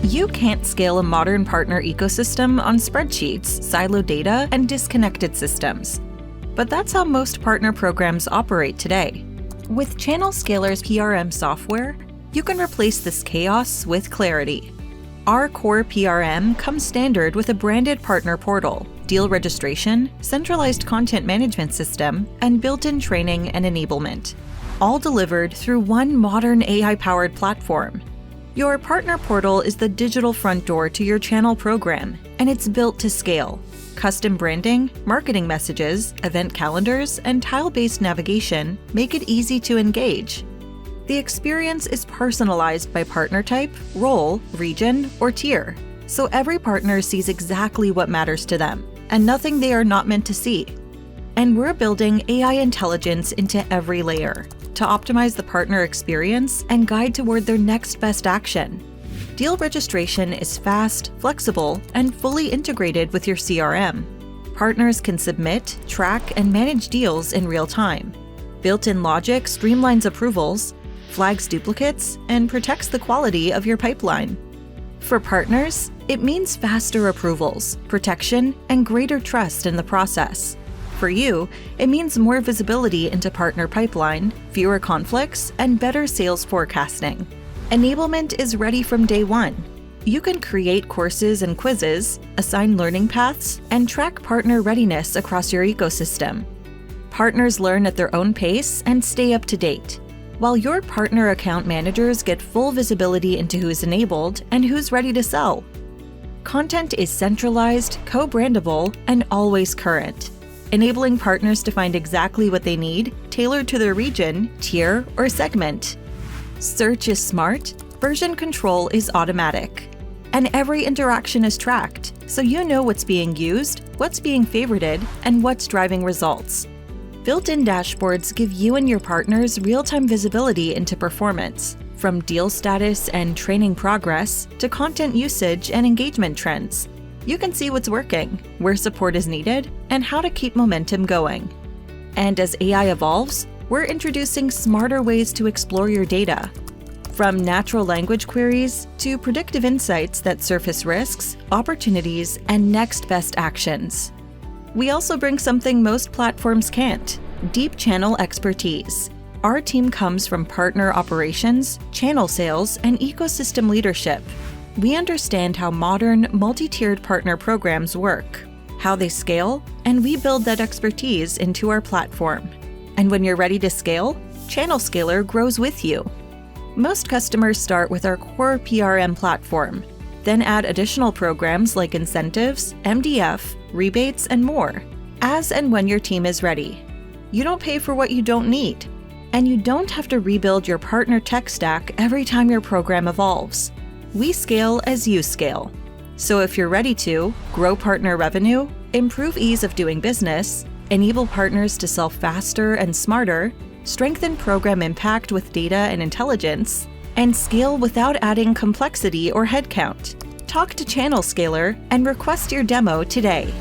You can't scale a modern partner ecosystem on spreadsheets, siloed data, and disconnected systems. But that's how most partner programs operate today. With Channelscaler's PRM software, you can replace this chaos with clarity. Our core PRM comes standard with a branded partner portal, deal registration, centralized content management system, and built-in training and enablement, all delivered through one modern AI-powered platform. Your partner portal is the digital front door to your channel program, and it's built to scale. Custom branding, marketing messages, event calendars, and tile-based navigation make it easy to engage. The experience is personalized by partner type, role, region, or tier, so every partner sees exactly what matters to them, and nothing they are not meant to see. And we're building AI intelligence into every layer to optimize the partner experience and guide toward their next best action. Deal registration is fast, flexible, and fully integrated with your CRM. Partners can submit, track, and manage deals in real time. Built-in logic streamlines approvals, flags duplicates, and protects the quality of your pipeline. For partners, it means faster approvals, protection, and greater trust in the process. For you, it means more visibility into partner pipeline, fewer conflicts, and better sales forecasting. Enablement is ready from day one. You can create courses and quizzes, assign learning paths, and track partner readiness across your ecosystem. Partners learn at their own pace and stay up to date, while your partner account managers get full visibility into who's enabled and who's ready to sell. Content is centralized, co-brandable, and always current, enabling partners to find exactly what they need, tailored to their region, tier, or segment. Search is smart, version control is automatic, and every interaction is tracked, so you know what's being used, what's being favorited, and what's driving results. Built-in dashboards give you and your partners real-time visibility into performance, from deal status and training progress to content usage and engagement trends. You can see what's working, where support is needed, and how to keep momentum going. And as AI evolves, we're introducing smarter ways to explore your data. From natural language queries to predictive insights that surface risks, opportunities, and next best actions. We also bring something most platforms can't: deep channel expertise. Our team comes from partner operations, channel sales, and ecosystem leadership. We understand how modern, multi-tiered partner programs work, how they scale, and we build that expertise into our platform. And when you're ready to scale, Channelscaler grows with you. Most customers start with our core PRM platform, then add additional programs like incentives, MDF, rebates, and more, as and when your team is ready. You don't pay for what you don't need, and you don't have to rebuild your partner tech stack every time your program evolves. We scale as you scale. So if you're ready to grow partner revenue, improve ease of doing business, enable partners to sell faster and smarter, strengthen program impact with data and intelligence, and scale without adding complexity or headcount, talk to Channelscaler and request your demo today.